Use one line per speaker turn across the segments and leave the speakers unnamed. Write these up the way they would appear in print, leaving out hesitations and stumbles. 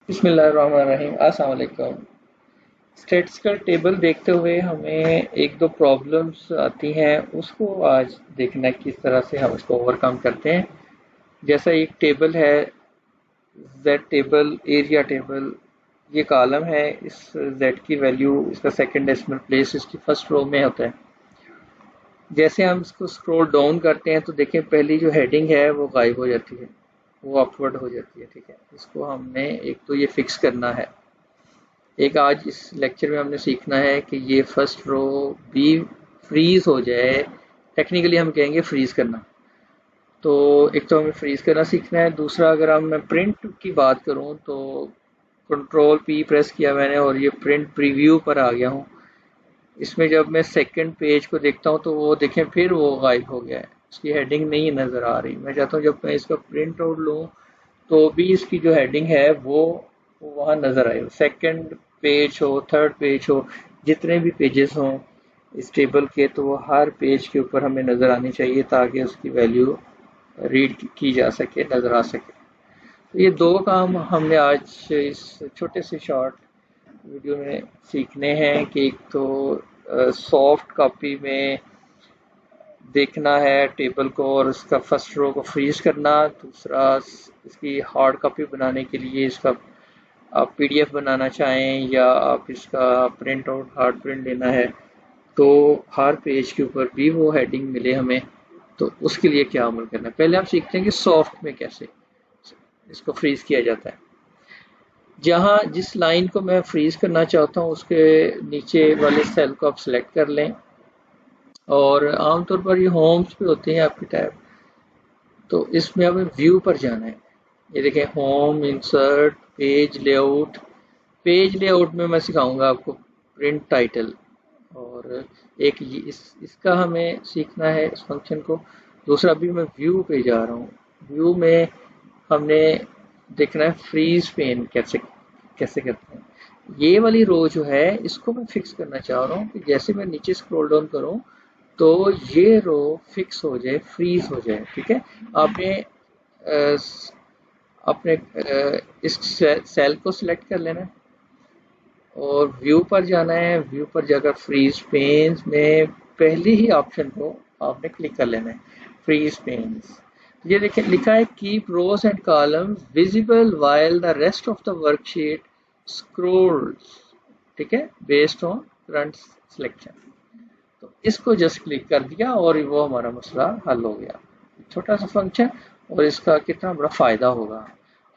बिस्मिल्लाहिर्रहमानिर्रहीम। अस्सलाम वालेकुम। स्टैटिस्टिकल टेबल देखते हुए हमें एक दो प्रॉब्लम्स आती हैं, उसको आज देखना है किस तरह से हम उसको ओवरकम करते हैं। जैसा एक टेबल है, जेड टेबल, एरिया टेबल। ये कॉलम है, इस जेड की वैल्यू इसका सेकंड डेसिमल प्लेस इसकी फर्स्ट रो में होता है। जैसे हम इसको स्क्रॉल डाउन करते हैं तो देखें पहली जो हेडिंग है वो गायब हो जाती है, वो अपवर्ड हो जाती है। ठीक है, इसको हमने एक तो ये फिक्स करना है। एक आज इस लेक्चर में हमने सीखना है कि ये फर्स्ट रो भी फ्रीज हो जाए। टेक्निकली हम कहेंगे फ्रीज करना। तो एक तो हमें फ्रीज करना सीखना है। दूसरा, अगर हम मैं प्रिंट की बात करूं तो कंट्रोल पी प्रेस किया मैंने और ये प्रिंट प्रीव्यू पर आ गया हूं। इसमें जब मैं सेकंड पेज को देखता हूं तो वो देखें फिर वो गायब हो गया है, उसकी हेडिंग नहीं नज़र आ रही। मैं चाहता हूँ जब मैं इसका प्रिंट आउट लूँ तो भी इसकी जो हेडिंग है वो वहाँ नज़र आए। सेकंड पेज हो, थर्ड पेज हो, जितने भी पेजेस हों इस टेबल के, तो वो हर पेज के ऊपर हमें नज़र आनी चाहिए ताकि उसकी वैल्यू रीड की जा सके, नज़र आ सके। तो ये दो काम हमने आज इस छोटे से शॉर्ट वीडियो में सीखने हैं कि एक तो सॉफ्ट कॉपी में देखना है टेबल को और उसका फर्स्ट रो को फ्रीज करना। दूसरा, इसकी हार्ड कॉपी बनाने के लिए इसका आप पीडीएफ बनाना चाहें या आप इसका प्रिंट आउट हार्ड प्रिंट लेना है तो हर पेज के ऊपर भी वो हेडिंग मिले हमें, तो उसके लिए क्या अमल करना है। पहले आप सीखते हैं कि सॉफ्ट में कैसे इसको फ्रीज किया जाता है। जहाँ जिस लाइन को मैं फ्रीज करना चाहता हूँ उसके नीचे वाले सेल को आप सिलेक्ट कर लें और आमतौर पर ये होम्स पे होते हैं आपकी टैब। तो इसमें हमें व्यू पर जाना है। ये देखें, home, insert, page layout. Page layout में मैं सिखाऊंगा आपको प्रिंट टाइटल। और एक इसका हमें सीखना है इस फंक्शन को। दूसरा भी मैं व्यू पे जा रहा हूँ। व्यू में हमने देखना है फ्रीज पेन कैसे कैसे करते हैं। ये वाली रो जो है इसको मैं फिक्स करना चाह रहा हूँ कि जैसे मैं नीचे स्क्रॉल डाउन करूँ तो ये रो फिक्स हो जाए, फ्रीज हो जाए। ठीक है, आपने अ, अपने इस सेल को सिलेक्ट कर लेना है और व्यू पर जाना है। व्यू पर जाकर फ्रीज पेन्स में पहले ही ऑप्शन को आपने क्लिक कर लेना है, फ्रीज पेन्स। ये देखिए लिखा है keep rows and columns visible while the rest of the worksheet scrolls. ठीक है, बेस्ड ऑन करंट सिलेक्शन। तो इसको जस्ट क्लिक कर दिया और वो हमारा मसला हल हो गया। छोटा सा फंक्शन और इसका कितना बड़ा फायदा होगा।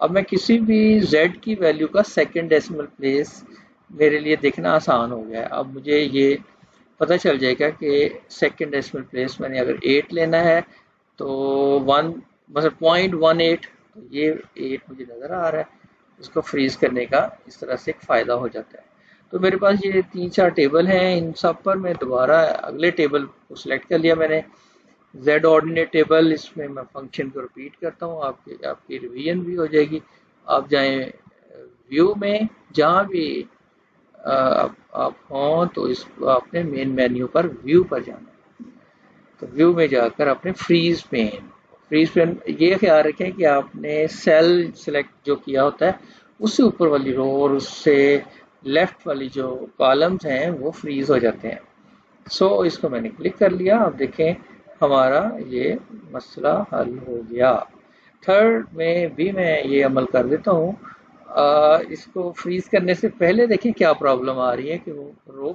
अब मैं किसी भी z की वैल्यू का सेकंड डेसिमल प्लेस मेरे लिए देखना आसान हो गया है। अब मुझे ये पता चल जाएगा कि सेकंड डेसिमल प्लेस मैंने अगर 8 लेना है तो 1 मतलब 0.18, तो ये 8 मुझे नज़र आ रहा है। इसको फ्रीज करने का इस तरह से एक फ़ायदा हो जाता है। तो मेरे पास ये 3-4 टेबल हैं, इन सब पर मैं दोबारा अगले टेबल को सिलेक्ट कर लिया मैंने, जेड ऑर्डिनेट टेबल। इसमें मैं फंक्शन को रिपीट करता हूँ, आपकी रिवीजन भी हो जाएगी। आप जाएं व्यू में, जहाँ भी आप हों तो इस आपने मेन मेन्यू पर व्यू पर जाना है। तो व्यू में जाकर अपने फ्रीज पेन ये ख्याल रखें कि आपने सेल सिलेक्ट जो किया होता है उससे ऊपर वाली रो और उससे लेफ्ट वाली जो कॉलम्स हैं वो फ्रीज हो जाते हैं। सो इसको मैंने क्लिक कर लिया। आप देखें हमारा ये मसला हल हो गया। थर्ड में भी मैं ये अमल कर देता हूँ। इसको फ्रीज करने से पहले देखिए क्या प्रॉब्लम आ रही है कि वो रो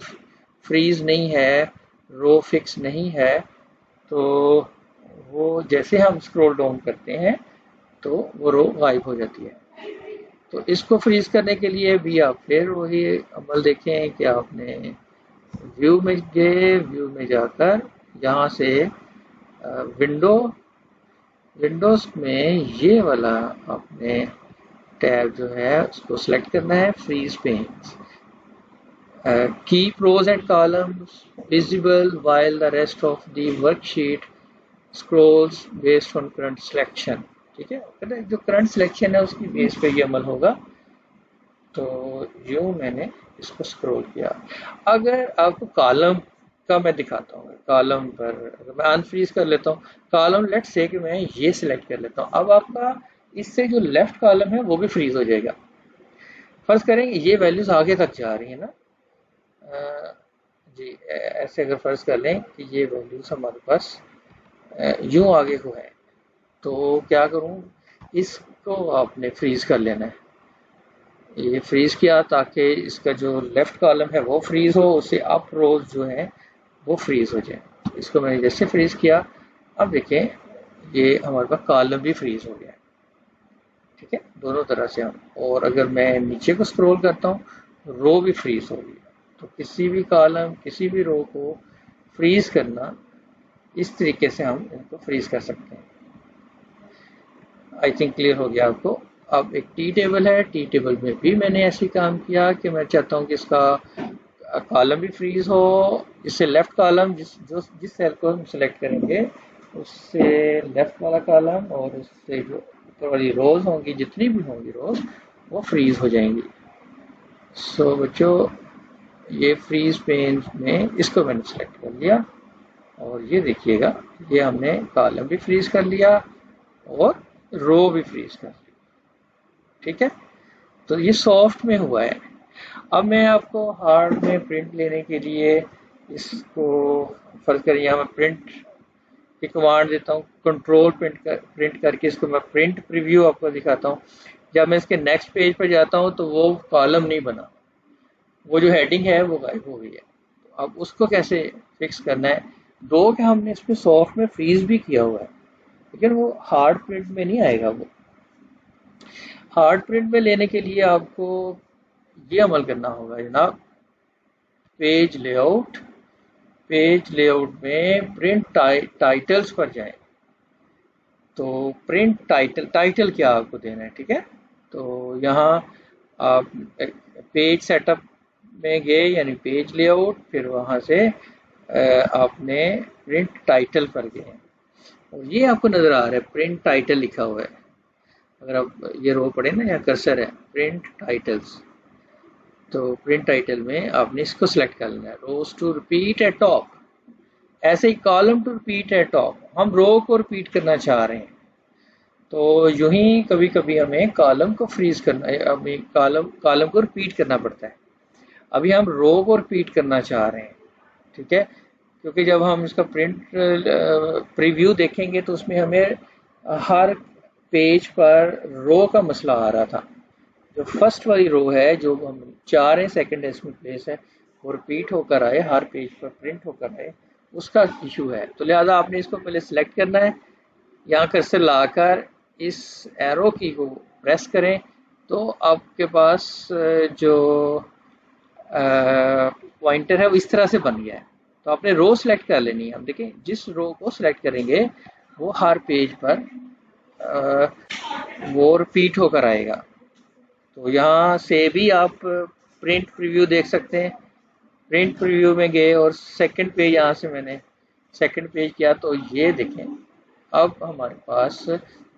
फ्रीज नहीं है, रो फिक्स नहीं है। तो वो जैसे हम स्क्रॉल डाउन करते हैं तो वो रो गायब हो जाती है। तो इसको फ्रीज करने के लिए भी आप फिर वही अमल देखें कि आपने व्यू में गए, व्यू में जाकर यहाँ से विंडो विंडोज में ये वाला आपने टैब जो है उसको सिलेक्ट करना है, freeze panes. Keep rows and columns visible while the rest of the worksheet scrolls based on current selection. ठीक है, जो करंट सिलेक्शन है उसकी बेस पे ये अमल होगा। तो यूं मैंने इसको स्क्रॉल किया। अगर आपको कॉलम का मैं दिखाता हूँ, कॉलम पर अगर मैं अनफ्रीज कर लेता हूँ कॉलम, लेट्स से कि मैं ये सिलेक्ट कर लेता हूँ, अब आपका इससे जो लेफ्ट कॉलम है वो भी फ्रीज हो जाएगा। फर्ज करें ये वैल्यूज आगे तक जा रही है ना, जी ऐसे अगर फर्ज कर लें कि ये वैल्यूज हमारे पास यूं आगे को है, तो क्या करूं, इसको आपने फ्रीज कर लेना है। ये फ्रीज किया ताकि इसका जो लेफ्ट कॉलम है वो फ्रीज हो, उससे अप रोज जो है वो फ्रीज हो जाए। इसको मैंने जैसे फ्रीज किया, अब देखें ये हमारे पास कॉलम भी फ्रीज हो गया है। ठीक है, दोनों तरह से हम, और अगर मैं नीचे को स्क्रॉल करता हूँ रो भी फ्रीज हो गई। तो किसी भी कॉलम किसी भी रो को फ्रीज करना, इस तरीके से हम इनको फ्रीज कर सकते हैं। आई थिंक क्लियर हो गया आपको। अब एक टी टेबल है, टी टेबल में भी मैंने ऐसे काम किया कि मैं चाहता हूँ कि इसका कॉलम भी फ्रीज हो। इससे लेफ्ट कॉलम जिस सेल को हम सिलेक्ट करेंगे उससे लेफ्ट वाला कॉलम और उससे जो ऊपर वाली रोज होंगी, जितनी भी होंगी रोज, वो फ्रीज हो जाएंगी। सो बच्चों, ये फ्रीज पेन में इसको मैंने सिलेक्ट कर लिया, और ये देखिएगा ये हमने कॉलम भी फ्रीज कर लिया और रो भी फ्रीज कर ली। ठीक है, तो ये सॉफ्ट में हुआ है। अब मैं आपको हार्ड में प्रिंट लेने के लिए इसको फर्ज करिए यहाँ मैं प्रिंट की कमांड देता हूँ, कंट्रोल प्रिंट करके इसको मैं प्रिंट प्रीव्यू आपको दिखाता हूँ। जब मैं इसके नेक्स्ट पेज पर जाता हूँ तो वो कॉलम नहीं बना, वो जो हेडिंग है वो गायब हो गई है। तो अब उसको कैसे फिक्स करना है, दो क्या हमने इसमें सॉफ्ट में फ्रीज भी किया हुआ है, लेकिन वो हार्ड प्रिंट में नहीं आएगा। वो हार्ड प्रिंट में लेने के लिए आपको ये अमल करना होगा जनाब, पेज लेआउट, पेज लेआउट में प्रिंट टाइटल्स पर जाएं। तो प्रिंट टाइटल, टाइटल क्या आपको देना है, ठीक है। तो यहाँ आप पेज सेटअप में गए यानी पेज लेआउट, फिर वहाँ से आपने प्रिंट टाइटल पर गए, और ये आपको नज़र आ रहा है प्रिंट टाइटल लिखा हुआ है। अगर आप ये रो पढ़े ना, यहाँ कर्सर है प्रिंट टाइटल्स, तो प्रिंट टाइटल में आपने इसको सिलेक्ट कर लेना है, rows to repeat at top. ऐसे ही column to repeat at top, हम रो को रिपीट करना चाह रहे हैं, तो यूं ही कभी कभी हमें कॉलम को फ्रीज करना है, हमें कॉलम को रिपीट करना पड़ता है। अभी हम रो को रिपीट करना चाह रहे हैं, ठीक है, क्योंकि जब हम इसका प्रिंट प्रीव्यू देखेंगे तो उसमें हमें हर पेज पर रो का मसला आ रहा था। जो फर्स्ट वाली रो है, जो हम चाह रहे हैं सेकेंड डेसिमल प्लेस है, वो रिपीट होकर आए, हर पेज पर प्रिंट होकर आए, उसका इशू है। तो लिहाजा आपने इसको पहले सिलेक्ट करना है, यहाँ कर्सर लाकर इस एरो की को प्रेस करें, तो आपके पास जो पॉइंटर है वो इस तरह से बन गया है। तो आपने रो सिलेक्ट कर लेनी है। हम देखें जिस रो को सिलेक्ट करेंगे वो हर पेज पर वो रिपीट होकर आएगा। तो यहाँ से भी आप प्रिंट प्रीव्यू देख सकते हैं। प्रिंट प्रीव्यू में गए और सेकंड पेज, यहाँ से मैंने सेकंड पेज किया, तो ये देखें अब हमारे पास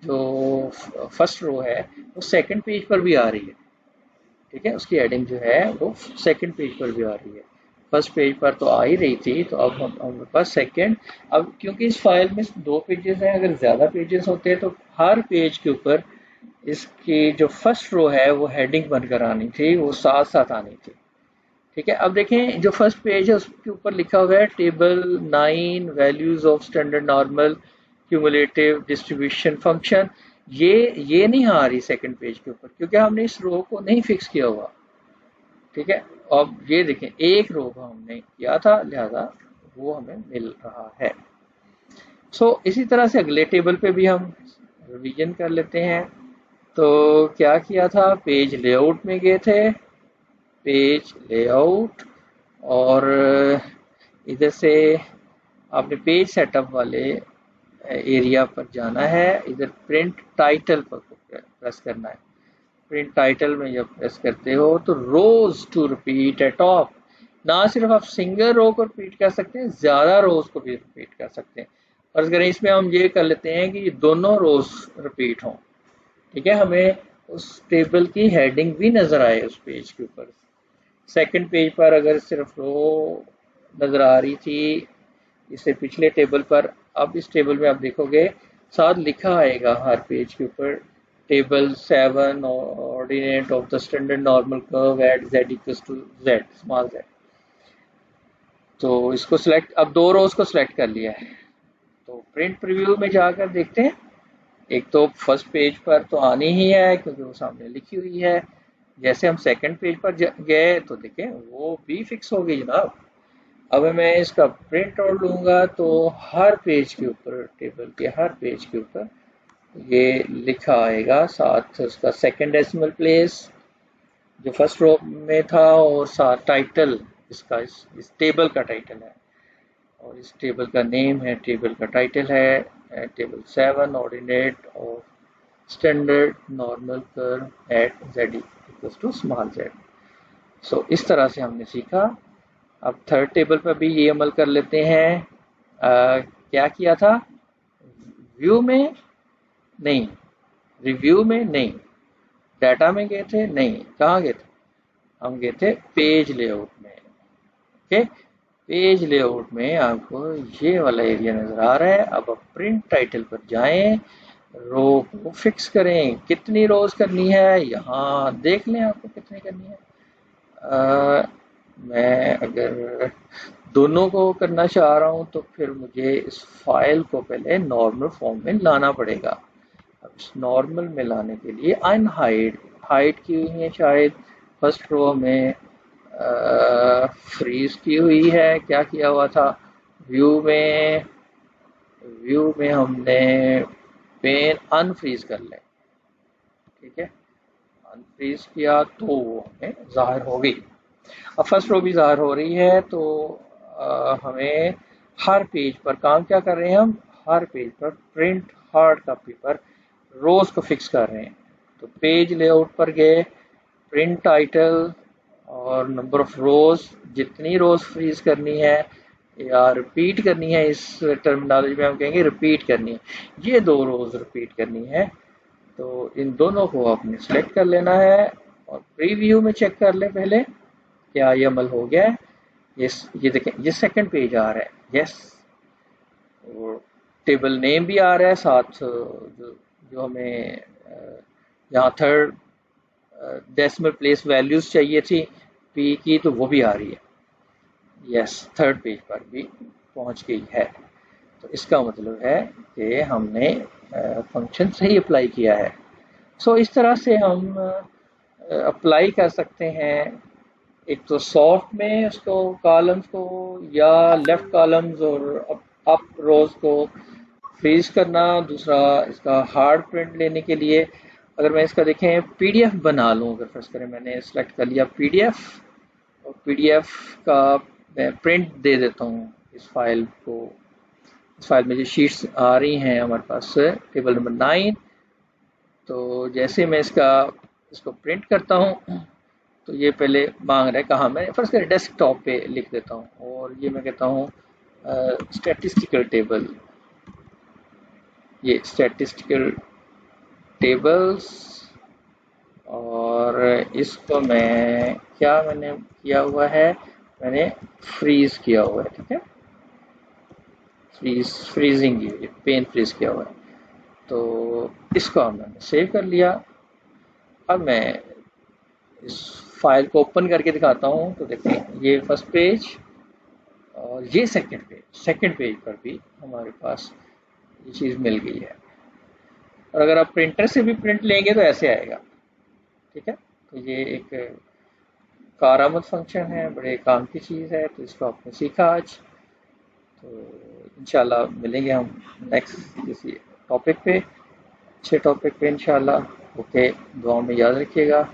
जो फर्स्ट रो है वो सेकंड पेज पर भी आ रही है। ठीक है, उसकी हेडिंग जो है वो सेकंड पेज पर भी आ रही है। फर्स्ट पेज पर तो आ ही रही थी, तो अब हमारे पास सेकंड, अब क्योंकि इस फाइल में 2 पेजेस हैं, अगर ज़्यादा पेजेस होते तो हर पेज के ऊपर इसकी जो फर्स्ट रो है वो हेडिंग बनकर आनी थी, वो साथ साथ आनी थी। ठीक है, अब देखें जो फर्स्ट पेज है उसके ऊपर लिखा हुआ है table 9 values of standard normal cumulative distribution function. ये नहीं आ रही सेकंड पेज के ऊपर, क्योंकि हमने इस रो को नहीं फिक्स किया हुआ। ठीक है, अब ये देखें एक रो को हमने किया था, लिहाजा वो हमें मिल रहा है। इसी तरह से अगले टेबल पे भी हम रिवीजन कर लेते हैं। तो क्या किया था, पेज लेआउट में गए थे, पेज लेआउट, और इधर से आपने पेज सेटअप वाले एरिया पर जाना है, इधर प्रिंट टाइटल पर प्रेस करना है। प्रिंट टाइटल में जब प्रेस करते हो तो रोज टू रिपीट एट टॉप, ना सिर्फ आप सिंगल रो को रिपीट कर सकते हैं, ज्यादा रोज को भी रिपीट कर सकते हैं। और अगर इसमें हम ये कर लेते हैं कि दोनों रोज रिपीट हों, ठीक है, हमें उस टेबल की हेडिंग भी नजर आए उस पेज के ऊपर। सेकंड पेज पर अगर सिर्फ रो नजर आ रही थी इससे पिछले टेबल पर, अब इस टेबल में आप देखोगे साथ लिखा आएगा हर पेज के ऊपर table 7 ordinate of the standard normal curve at z equals to z small z। तो इसको सिलेक्ट, अब दो रोज को सिलेक्ट कर लिया है। तो प्रिंट प्रीव्यू में जाकर देखते हैं। एक तो फर्स्ट पेज पर तो आनी ही है क्योंकि वो सामने लिखी हुई है। जैसे हम सेकंड पेज पर गए तो देखें वो भी फिक्स हो गई जनाब। अब मैं इसका प्रिंट आउट लूंगा तो हर पेज के ऊपर, टेबल के हर पेज के ऊपर ये लिखा आएगा, साथ उसका सेकंड डेसिमल प्लेस जो फर्स्ट रो में था और साथ टाइटल इसका, इस टेबल का टाइटल है और इस टेबल का नेम है, टेबल का टाइटल है table 7 ordinate of standard normal curve at z equals to small z। So इस तरह से हमने सीखा। अब थर्ड टेबल पर भी ये अमल कर लेते हैं। क्या किया था? व्यू में नहीं, रिव्यू में नहीं, डाटा में गए थे नहीं, कहाँ गए थे? हम गए थे पेज लेआउट में। ओके, पेज लेआउट में आपको ये वाला एरिया नजर आ रहा है। अब आप प्रिंट टाइटल पर जाएं, रो को फिक्स करें। कितनी रोज करनी है यहाँ देख लें आपको कितनी करनी है। मैं अगर दोनों को करना चाह रहा हूँ तो फिर मुझे इस फाइल को पहले नॉर्मल फॉर्म में लाना पड़ेगा। अब इस नॉर्मल में लाने के लिए हाइड की हुई है, शायद फर्स्ट रो में फ्रीज की हुई है। क्या किया हुआ था? व्यू में हमने पेन अनफ्रीज कर ले, ठीक है, अनफ्रीज किया तो वो हमें जाहिर हो गई। अब फर्स्ट रो भी जाहिर हो रही है। तो हमें हर पेज पर काम क्या कर रहे हैं? हम हर पेज पर प्रिंट हार्ड कॉपी पर रोज को फिक्स कर रहे हैं। तो पेज लेआउट पर गए, प्रिंट टाइटल और नंबर ऑफ रोज, जितनी रोज फ्रीज करनी है या रिपीट करनी है, इस टर्मिनोलॉजी में हम कहेंगे रिपीट करनी है, ये 2 रोज रिपीट करनी है। तो इन दोनों को आपने सेलेक्ट कर लेना है और प्रीव्यू में चेक कर ले पहले क्या ये अमल हो गया है। ये देखें, ये सेकंड पेज आ रहा है, यस, और टेबल नेम भी आ रहा है साथ, जो हमें यहाँ थर्ड डेसिमल प्लेस वैल्यूज चाहिए थी पी की, तो वो भी आ रही है। यस, थर्ड पेज पर भी पहुंच गई है। तो इसका मतलब है कि हमने फंक्शन सही अप्लाई किया है। सो इस तरह से हम अप्लाई कर सकते हैं, एक तो सॉफ्ट में उसको कॉलम्स को या लेफ्ट कॉलम्स और अप रोज को फ्रीज करना, दूसरा इसका हार्ड प्रिंट लेने के लिए अगर मैं इसका देखें पीडीएफ बना लूँ, अगर फर्स्ट करें मैंने सेलेक्ट कर लिया पीडीएफ और पीडीएफ का मैं प्रिंट दे देता हूँ इस फाइल को। इस फाइल में जो शीट्स आ रही हैं हमारे पास टेबल नंबर 9, तो जैसे मैं इसको प्रिंट करता हूँ तो ये पहले मांग रहा है कहाँ, मैं फर्स्ट करें डेस्कटॉप पे लिख देता हूँ और ये मैं कहता हूँ स्टैटिस्टिकल टेबल, ये स्टैटिस्टिकल टेबल्स, और इसको मैंने किया हुआ है, मैंने फ्रीज किया हुआ है, ठीक है, फ्रीजिंग की हुई, पेन फ्रीज किया हुआ है। तो इसको मैंने सेव कर लिया। अब मैं इस फाइल को ओपन करके दिखाता हूँ तो देखें ये फर्स्ट पेज और ये सेकंड पेज पर भी हमारे पास ये चीज़ मिल गई है। और अगर आप प्रिंटर से भी प्रिंट लेंगे तो ऐसे आएगा, ठीक है। तो ये एक कारामद फंक्शन है, बड़े काम की चीज़ है, तो इसको आपने सीखा आज। तो इंशाल्लाह मिलेंगे हम नेक्स्ट किसी टॉपिक पे, अच्छे टॉपिक पे इंशाल्लाह। ओके, दुआ में याद रखिएगा।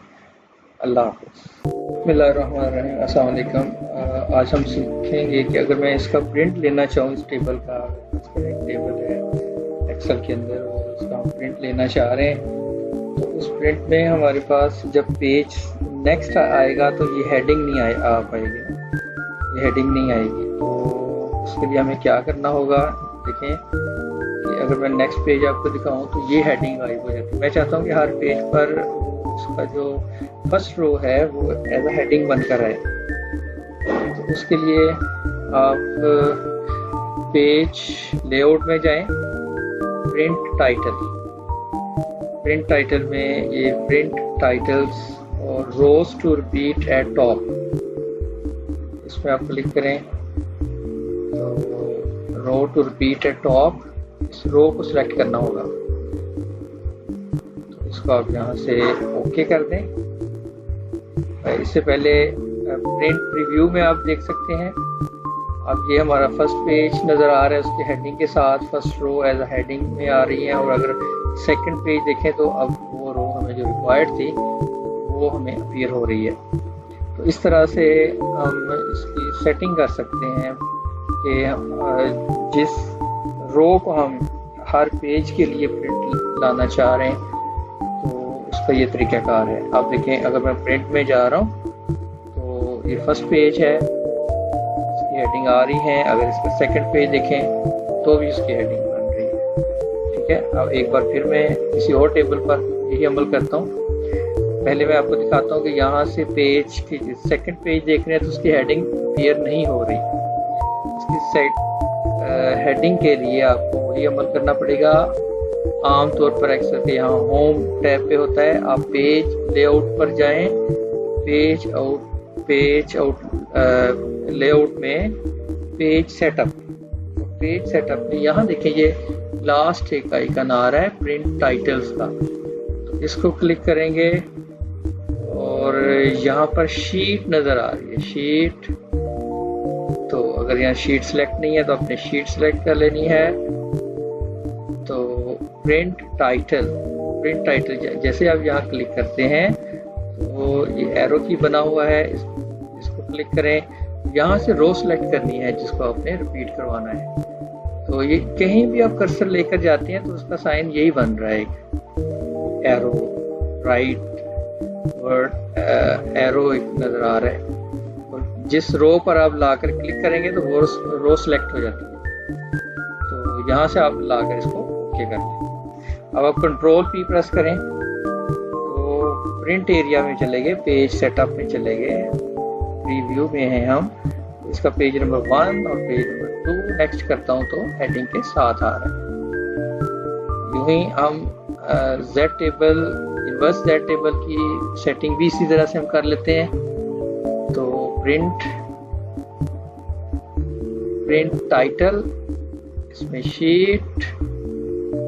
अल्लाह हाफ़िज़। बिस्मिल्लाहिर्रहमानिर्रहीम, अस्सलाम वालेकुम। आज हम सीखेंगे कि अगर मैं इसका प्रिंट लेना चाहूँ इस टेबल का, एक टेबल है एक्सेल के अंदर और उसका हम प्रिंट लेना चाह रहे हैं, तो उस प्रिंट में हमारे पास जब पेज नेक्स्ट आएगा तो ये हेडिंग नहीं आ पाएगी, ये हेडिंग नहीं आएगी। तो उसके लिए हमें क्या करना होगा, देखें कि अगर मैं नेक्स्ट पेज आपको दिखाऊं तो ये हेडिंग गायब हो जाती है। मैं चाहता हूँ कि हर पेज पर उसका जो फर्स्ट रो है वो एज अ हेडिंग बनकर आए। तो उसके लिए आप पेज लेआउट में जाएं, प्रिंट टाइटल, प्रिंट टाइटल में ये प्रिंट टाइटल्स और रोज टू रिपीट एट टॉप, इसमें आप क्लिक करें तो रो टू रिपीट एट टॉप, इस रो को सिलेक्ट करना होगा। तो इसको आप यहाँ से ओके कर दें। इससे पहले प्रिंट प्रीव्यू में आप देख सकते हैं, अब ये हमारा फर्स्ट पेज नज़र आ रहा है, उसकी हेडिंग के साथ first row as a heading में आ रही है। और अगर सेकंड पेज देखें तो अब वो रो हमें जो रिक्वायर्ड थी वो हमें अपीयर हो रही है। तो इस तरह से हम इसकी सेटिंग कर सकते हैं कि जिस रो को हम हर पेज के लिए प्रिंट लाना चाह रहे हैं तो उसका ये तरीक़ाकार है। आप देखें, अगर मैं प्रिंट में जा रहा हूँ तो ये फर्स्ट पेज है, इसकी हेडिंग आ रही है। अगर इसका सेकंड पेज देखें तो भी इसकी हेडिंग बन रही है। ठीक है, अब एक बार फिर मैं किसी और टेबल पर यही अमल करता हूँ। पहले मैं आपको दिखाता हूँ कि यहाँ से पेज की सेकंड पेज देख रहे हैं तो उसकी हेडिंग अपीयर नहीं हो रही। इसकी हेडिंग के लिए आपको वही अमल करना पड़ेगा। आमतौर पर अक्सर यहाँ होम टैब पे होता है, आप पेज लेआउट पर जाएं, पेज आउट लेआउट में पेज सेटअप में यहाँ देखें ये लास्ट एक आइकन आ रहा है प्रिंट टाइटल्स का, तो इसको क्लिक करेंगे और यहाँ पर शीट नज़र आ रही है, शीट। तो अगर यहाँ शीट सेलेक्ट नहीं है तो अपने शीट सेलेक्ट कर लेनी है। तो प्रिंट टाइटल जैसे आप यहाँ क्लिक करते हैं तो ये एरो की बना हुआ है, इसको क्लिक करें। यहाँ से रो सेलेक्ट करनी है जिसको आपने रिपीट करवाना है। तो ये कहीं भी आप कर्सर लेकर जाते हैं तो उसका साइन यही बन रहा है, एक एरो, राइट वर्ड एरो एक नज़र आ रहा है। जिस रो पर आप लाकर क्लिक करेंगे तो वो रो सेलेक्ट हो जाती है। तो यहाँ से आप लाकर इसको ओके कर लें। अब आप कंट्रोल P प्रेस करें तो प्रिंट एरिया में चले गए, पेज सेटअप में चले गए, प्रीव्यू में हैं हम। इसका पेज नंबर 1 और पेज नंबर 2 नेक्स्ट करता हूँ तो हेडिंग के साथ आ रहा है। यूं ही हम Z table, inverse Z table की सेटिंग भी इसी तरह से हम कर लेते हैं। तो प्रिंट टाइटल, इसमें शीट,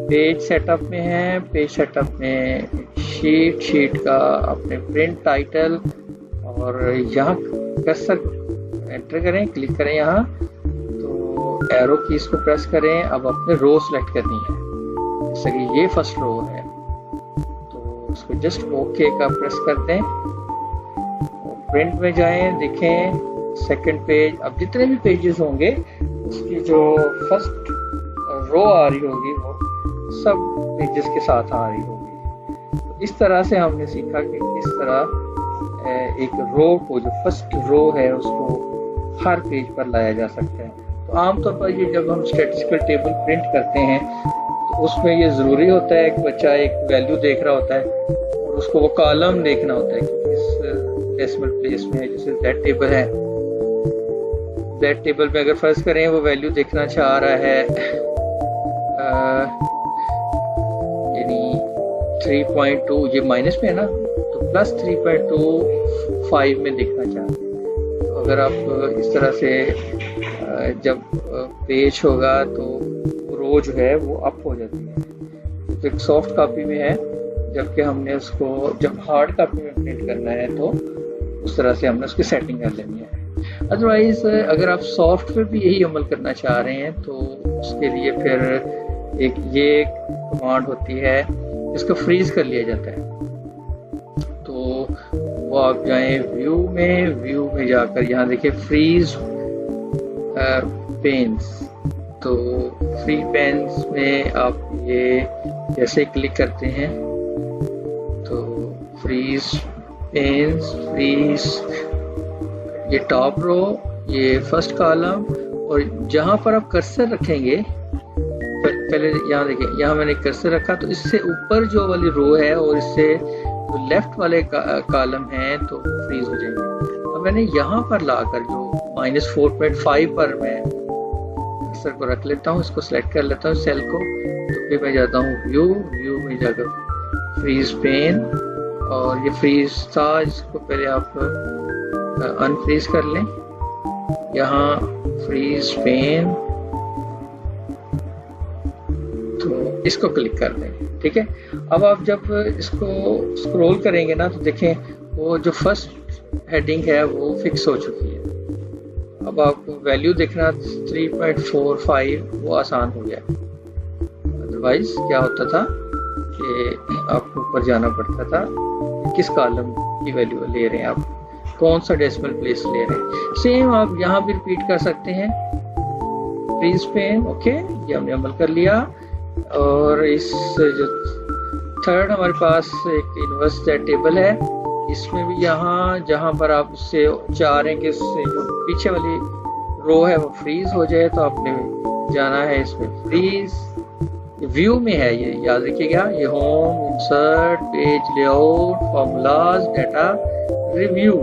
पेज सेटअप में है, पेज सेटअप में शीट का अपने प्रिंट टाइटल, और यहाँ कर्सर एंटर करें, क्लिक करें यहाँ तो एरो की इसको प्रेस करें। अब अपने रो सेलेक्ट करनी है, जैसे कि ये फर्स्ट रो है तो उसको जस्ट ओके का प्रेस कर दें। प्रिंट में जाएं, देखें सेकंड पेज, अब जितने भी पेजेस होंगे उसकी जो फर्स्ट रो आ रही होगी वो सब पेजेस के साथ आ रही होगी। तो इस तरह से हमने सीखा कि किस तरह एक रो को, जो फर्स्ट रो है, उसको हर पेज पर लाया जा सकता है। तो आमतौर पर ये जब हम स्टैटिस्टिकल टेबल प्रिंट करते हैं तो उसमें ये ज़रूरी होता है कि बच्चा एक वैल्यू देख रहा होता है और उसको वो कॉलम देखना होता है कि किस डेसिमल प्लेस में है। जैसे दैट टेबल है, दैट टेबल में अगर फर्ज करें वो वैल्यू देखना चाह रहा है यानी 3.2, ये माइनस में है ना, तो प्लस 3.25 में देखना चाह रहे हैं। तो अगर आप इस तरह से जब पेज होगा तो रो जो है वो अप हो जाती है। तो एक सॉफ्ट कॉपी में है, जबकि हमने उसको जब हार्ड कॉपी में प्रिंट करना है तो उस तरह से हमने उसकी सेटिंग कर लेनी है। अदरवाइज अगर आप सॉफ्टवेयर भी यही अमल करना चाह रहे हैं तो उसके लिए फिर एक ये कमांड होती है, इसको फ्रीज कर लिया जाता है। तो वो आप जाएं व्यू में जाकर यहाँ देखिए फ्रीज पेन्स। तो फ्री पेन्स में आप ये जैसे क्लिक करते हैं तो फ्रीज पेन्स, फ्रीज, ये टॉप रो, ये फर्स्ट कॉलम, और जहाँ पर आप कर्सर रखेंगे, पहले यहाँ देखिए, यहाँ मैंने कर्सर रखा तो इससे ऊपर जो वाली रो है और इससे जो लेफ्ट वाले कॉलम हैं तो फ्रीज हो जाएंगे। अब मैंने यहाँ पर लाकर जो -4.5 पर मैं कर्सर को रख लेता हूँ, इसको सेलेक्ट कर लेता हूँ सेल को। तो फिर मैं जाता हूँ व्यू में जाकर फ्रीज पेन, और ये फ्रीज था, इसको पहले आप अनफ्रीज कर लें। यहाँ फ्रीज पेन, तो इसको क्लिक कर दें। ठीक है, अब आप जब इसको स्क्रॉल करेंगे ना, तो देखें वो जो फर्स्ट हेडिंग है वो फिक्स हो चुकी है। अब आपको वैल्यू देखना 3.45, वो आसान हो गया। अदरवाइज क्या होता था कि आपको ऊपर जाना पड़ता था, किस कॉलम की वैल्यू ले रहे हैं आप, कौन सा डेसिमल प्लेस ले रहे हैं। सेम आप यहाँ भी रिपीट कर सकते हैं। फ्रीज पेन, ओके, ये हमने अमल कर लिया। और इस जो थर्ड हमारे पास एक इनवर्स टेबल है, इसमें भी यहाँ जहाँ पर आप उससे चाह रहे हैं कि उससे जो पीछे वाली रो है वो फ्रीज हो जाए, तो आपने जाना है इसमें फ्रीज। व्यू में है ये, याद रखिएगा, ये home, insert, page layout, formulas, data review,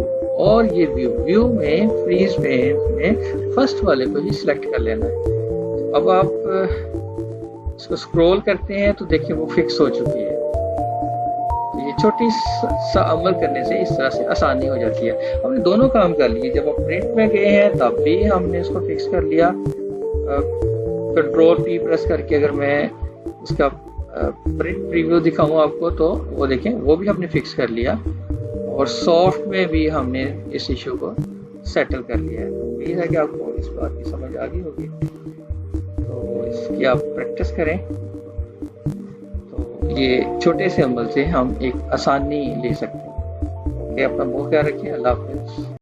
और ये व्यू में फ्रीज में फर्स्ट वाले को ही सिलेक्ट कर लेना है। अब आप इसको स्क्रॉल करते हैं तो देखिए वो फिक्स हो चुकी है। तो ये छोटी सा अमल करने से इस तरह से आसानी हो जाती है। हमने दोनों काम कर लिए, जब आप प्रिंट में गए हैं तब भी हमने इसको फिक्स कर लिया। Ctrl P प्रेस करके अगर मैं उसका प्रिंट प्रीव्यू दिखाऊं आपको, तो वो देखें वो भी हमने फिक्स कर लिया। और सॉफ्ट में भी हमने इस इशू को सेटल कर लिया है। उम्मीद है कि आपको इस बात की समझ आ गई होगी, तो इसकी आप प्रैक्टिस करें। तो ये छोटे से अमल से हम एक आसानी ले सकते हैं। ओके, अपना बहुत ख्याल रखिए। अल्लाह हाफिज़।